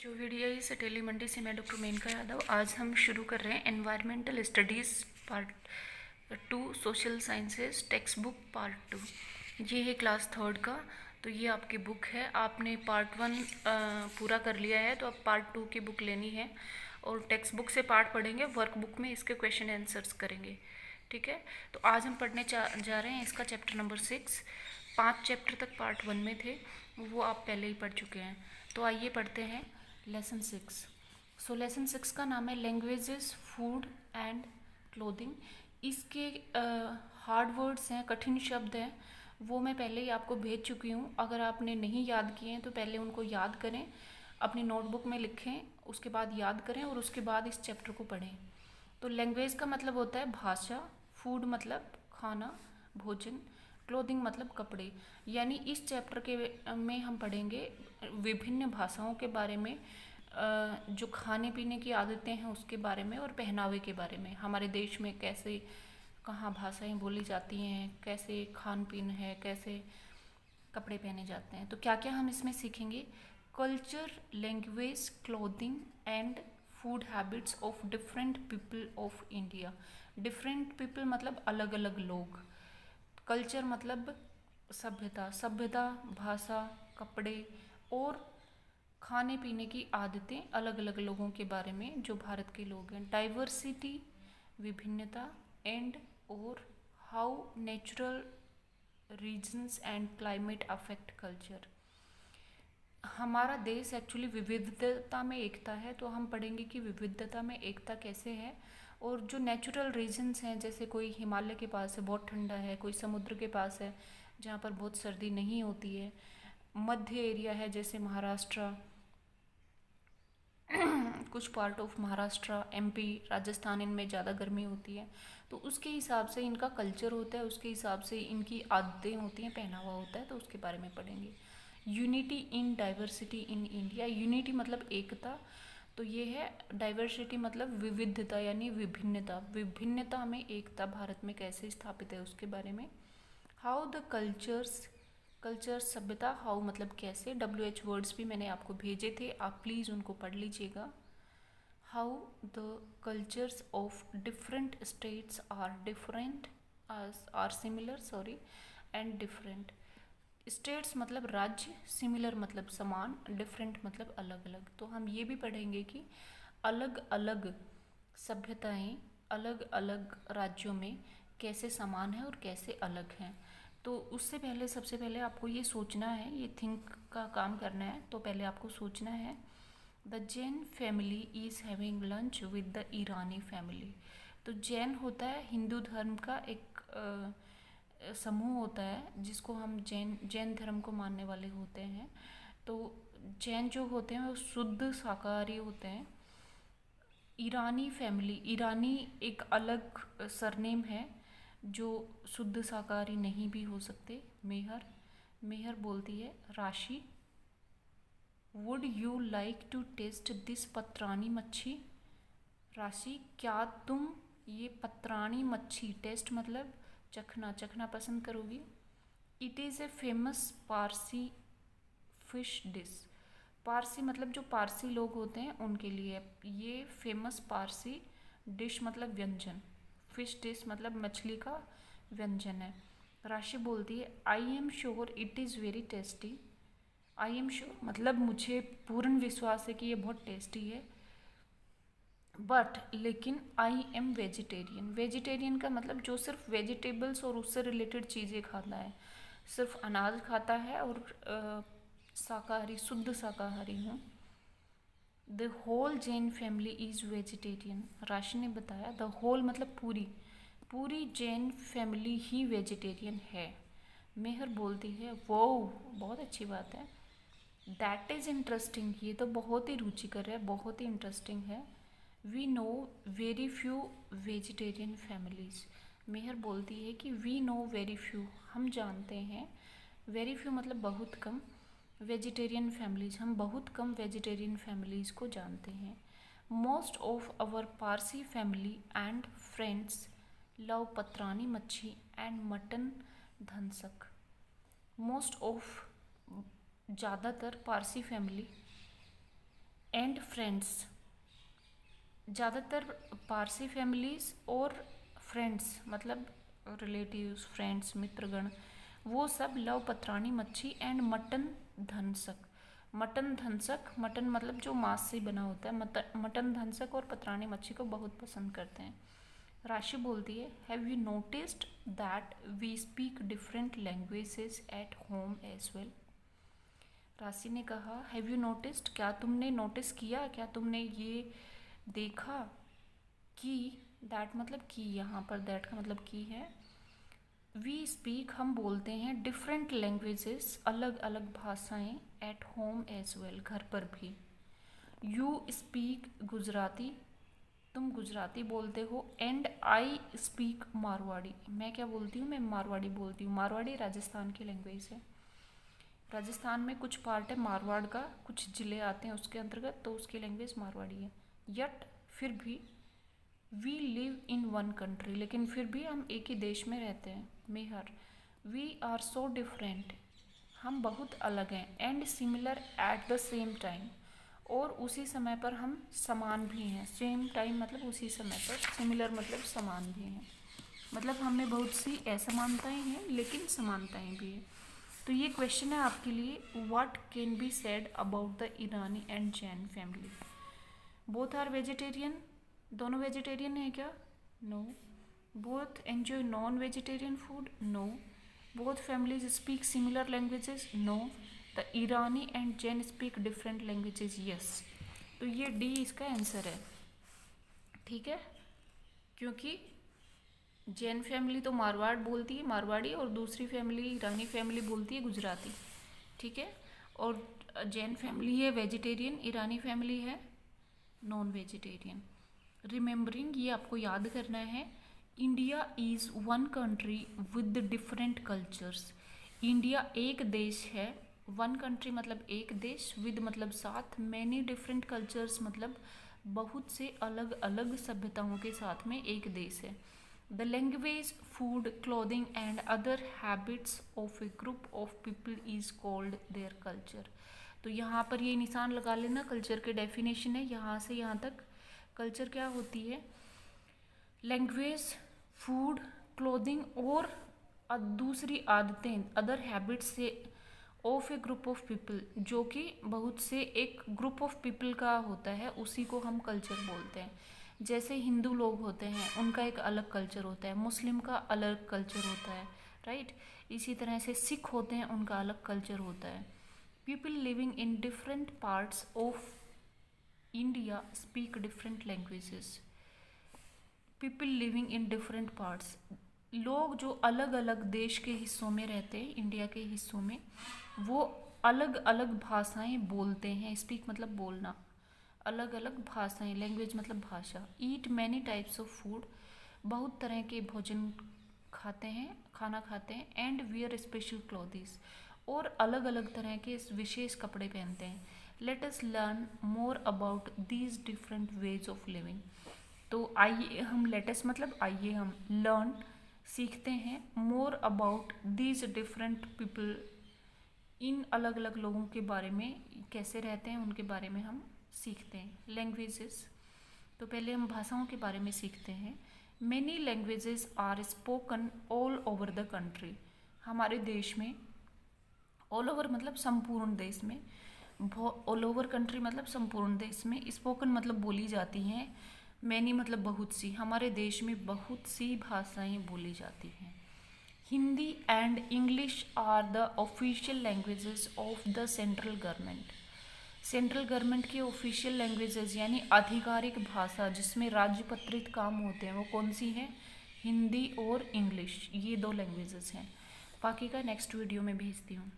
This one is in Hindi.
जो वीडियो है इसे टेली मंडी से मैं डॉक्टर मेनका यादव। आज हम शुरू कर रहे हैं environmental studies part 2 social sciences text book part 2। ये है क्लास थर्ड का। तो ये आपकी बुक है, आपने पार्ट 1 पूरा कर लिया है तो अब पार्ट 2 की बुक लेनी है और टेक्स्ट बुक से पार्ट पढ़ेंगे, वर्क बुक में इसके क्वेश्चन आंसर्स करेंगे। ठीक है, तो आज हम पढ़ने जा रहे हैं इसका चैप्टर नंबर 6। 5 चैप्टर तक पार्ट 1 में थे, वो आप पहले ही पढ़ चुके हैं। तो आइए पढ़ते हैं लेसन 6। सो लेसन 6 का नाम है लैंग्वेजेस, फूड एंड क्लोथिंग। इसके हार्ड वर्ड्स हैं, कठिन शब्द हैं, वो मैं पहले ही आपको भेज चुकी हूँ। अगर आपने नहीं याद किए हैं तो पहले उनको याद करें, अपनी नोटबुक में लिखें, उसके बाद याद करें और उसके बाद इस चैप्टर को पढ़ें। तो लैंग्वेज का मतलब होता है भाषा, फूड मतलब खाना, भोजन, क्लोथिंग मतलब कपड़े। यानी इस चैप्टर के में हम पढ़ेंगे विभिन्न भाषाओं के बारे में, जो खाने पीने की आदतें हैं उसके बारे में और पहनावे के बारे में। हमारे देश में कैसे कहाँ भाषाएं बोली जाती हैं, कैसे खान पीन है, कैसे कपड़े पहने जाते हैं। तो क्या क्या हम इसमें सीखेंगे? Culture, language, clothing and food habits of different people of India. Different people मतलब अलग अलग लोग। कल्चर मतलब सभ्यता, भाषा, कपड़े और खाने पीने की आदतें अलग अलग लोगों के बारे में जो भारत के लोग हैं। डाइवर्सिटी विभिन्नता एंड और how natural reasons and climate affect culture. हमारा देश एक्चुअली विविधता में एकता है, तो हम पढ़ेंगे कि विविधता में एकता कैसे है। और जो नेचुरल रीजन्स हैं, जैसे कोई हिमालय के पास है बहुत ठंडा है, कोई समुद्र के पास है जहाँ पर बहुत सर्दी नहीं होती है, मध्य एरिया है जैसे महाराष्ट्र, कुछ part of Maharashtra, MP, Rajasthan, इनमें ज़्यादा गर्मी होती है। तो उसके हिसाब से इनका कल्चर होता है, उसके हिसाब से इनकी आदतें होती हैं, पहनावा होता है, तो उसके बारे में पढ़ेंगे। Unity in diversity in India. Unity मतलब एकता, तो ये है। डाइवर्सिटी मतलब विविधता यानी विभिन्नता। विभिन्नता में एकता भारत में कैसे स्थापित है उसके बारे में। हाउ द कल्चर सभ्यता, हाउ मतलब कैसे। WH वर्ड्स भी मैंने आपको भेजे थे, आप प्लीज़ उनको पढ़ लीजिएगा। How the cultures of different states are similar and different. States मतलब राज्य, सिमिलर मतलब समान, डिफरेंट मतलब अलग अलग। तो हम ये भी पढ़ेंगे कि अलग अलग सभ्यताएं अलग अलग राज्यों में कैसे समान है और कैसे अलग हैं। तो उससे पहले सबसे पहले आपको ये सोचना है, ये थिंक का काम करना है। तो पहले आपको सोचना है the Jain family is having lunch with the Irani family. तो जैन होता है हिंदू धर्म का एक समूह होता है जिसको हम जैन धर्म को मानने वाले होते हैं। तो जैन जो होते हैं वो शुद्ध शाकाहारी होते हैं। ईरानी फैमिली, ईरानी एक अलग सरनेम है जो शुद्ध शाकाहारी नहीं भी हो सकते। मेहर, मेहर बोलती है Rashi, would you like to taste this patrani machhi. Rashi, क्या तुम ये पत्रानी मच्छी, टेस्ट मतलब चखना पसंद करोगी। It is a famous Parsi fish dish. Parsi मतलब जो पारसी लोग होते हैं उनके लिए ये फेमस पारसी डिश मतलब व्यंजन। फिश डिश मतलब मछली का व्यंजन है। राशि बोलती है I am sure it is very tasty. I am sure मतलब मुझे पूर्ण विश्वास है कि ये बहुत टेस्टी है। बट लेकिन आई एम वेजिटेरियन। वेजिटेरियन का मतलब जो सिर्फ वेजिटेबल्स और उससे रिलेटेड चीज़ें खाता है, सिर्फ अनाज खाता है और शाकाहारी, शुद्ध शाकाहारी हूँ। The whole Jain family is vegetarian. Rashi ने बताया द होल मतलब पूरी जैन फैमिली ही वेजिटेरियन है। मेहर बोलती है वो बहुत अच्छी बात है। दैट इज़ इंटरेस्टिंग, ये तो बहुत ही रुचिकर है, बहुत ही इंटरेस्टिंग है। We know very few vegetarian families. Meher बोलती है कि वी नो वेरी फ्यू, हम जानते हैं, वेरी फ्यू मतलब बहुत कम, वेजिटेरियन फैमिलीज़, हम बहुत कम वेजिटेरियन फैमिलीज़ को जानते हैं। Most of our Parsi family and friends love patra ni machhi and mutton dhansak. Most of ज़्यादातर पारसी फैमिली एंड फ्रेंड्स, ज़्यादातर पारसी फैमिलीज़ और फ्रेंड्स मतलब रिलेटिव्स, फ्रेंड्स, मित्रगण, वो सब love patra ni machhi and mutton dhansak. Mutton dhansak, mutton मतलब जो मांस से बना होता है, मटन धनसक और पत्राणी मच्छी को बहुत पसंद करते हैं। राशि बोलती है, have you noticed that we speak different languages at home as well. Rashi ने कहा, हैव यू नोटिस्ड, क्या तुमने नोटिस किया, क्या तुमने ये देखा कि, दैट मतलब कि, यहाँ पर दैट का मतलब की है, वी स्पीक हम बोलते हैं, डिफरेंट लैंग्वेजेस अलग अलग भाषाएं, एट होम एज वेल घर पर भी। यू स्पीक गुजराती, तुम गुजराती बोलते हो, एंड आई स्पीक मारवाड़ी, मैं क्या बोलती हूँ, मैं मारवाड़ी बोलती हूँ। मारवाड़ी राजस्थान की लैंग्वेज है। राजस्थान में कुछ पार्ट है मारवाड़ का, कुछ ज़िले आते हैं उसके अंतर्गत, तो उसकी लैंग्वेज मारवाड़ी है। यट फिर भी, we live in one country, लेकिन फिर भी हम एक ही देश में रहते हैं। मेहर, वी आर सो डिफरेंट, हम बहुत अलग हैं, and similar at the same time, और उसी समय पर हम समान भी हैं। सेम टाइम मतलब उसी समय पर, सिमिलर मतलब समान भी हैं, मतलब हमें बहुत सी असमानताएं हैं लेकिन समानताएं भी हैं। तो ये क्वेश्चन है आपके लिए, what can be said about the Irani and Jain family. Both are vegetarian, दोनों वेजिटेरियन है क्या? No. Both enjoy non vegetarian food? No. Both families speak similar languages? No. The Irani and Jain speak different languages? Yes. तो ये डी इसका आंसर है, ठीक है, क्योंकि जैन फैमिली तो मारवाड़ बोलती है, मारवाड़ी, और दूसरी फैमिली ईरानी फैमिली बोलती है गुजराती, ठीक है। और जैन फैमिली है वेजिटेरियन, ईरानी फैमिली है नॉन वेजिटेरियन। रिमेंबरिंग, ये आपको याद करना है, India is one country with different cultures. India एक देश है, वन कंट्री मतलब एक देश, विद मतलब साथ, मैनी डिफरेंट कल्चर्स मतलब बहुत से अलग अलग सभ्यताओं के साथ में एक देश है। The language, food, clothing and other habits of A group of people is called their culture. तो यहाँ पर ये निशान लगा लेना, कल्चर के डेफिनेशन है, यहाँ से यहाँ तक कल्चर क्या होती है, लैंग्वेज, फूड, क्लोथिंग और दूसरी आदतें, अदर हैबिट्स से, of A group of people, जो कि बहुत से एक ग्रुप ऑफ पीपल का होता है, उसी को हम कल्चर बोलते हैं। जैसे हिंदू लोग होते हैं, उनका एक अलग कल्चर होता है, मुस्लिम का अलग कल्चर होता है, राइट। इसी तरह से सिख होते हैं, उनका अलग कल्चर होता है। People living in different parts of India speak different languages. People living in different parts, लोग जो अलग अलग देश के हिस्सों में रहते हैं, इंडिया के हिस्सों में, वो अलग अलग भाषाएं बोलते हैं। स्पीक मतलब बोलना, अलग अलग भाषाएं, लैंग्वेज मतलब भाषा। ईट मैनी टाइप्स ऑफ फूड, बहुत तरह के भोजन खाते हैं, खाना खाते हैं। एंड वियर स्पेशल क्लोथिंग्स, और अलग अलग तरह के विशेष कपड़े पहनते हैं। Let us learn more about these different ways of living. तो आइए हम, लेटेस्ट मतलब आइए हम, लर्न सीखते हैं, more about these different people, इन अलग अलग लोगों के बारे में, कैसे रहते हैं उनके बारे में हम सीखते हैं। लैंग्वेजेस, तो पहले हम भाषाओं के बारे में सीखते हैं। Many languages are spoken all over the country, हमारे देश में, ऑल ओवर मतलब संपूर्ण देश में, ऑल ओवर कंट्री मतलब संपूर्ण देश में, स्पोकन मतलब बोली जाती हैं, मैनी मतलब बहुत सी, हमारे देश में बहुत सी भाषाएं बोली जाती हैं। Hindi and English are the official languages of the central government. Central government की ऑफिशियल लैंग्वेजेस यानी आधिकारिक भाषा जिसमें राज्यपत्रित काम होते हैं, वो कौन सी हैं? हिंदी और इंग्लिश, ये दो लैंग्वेजेस हैं। बाकी का नेक्स्ट वीडियो में भेजती हूँ।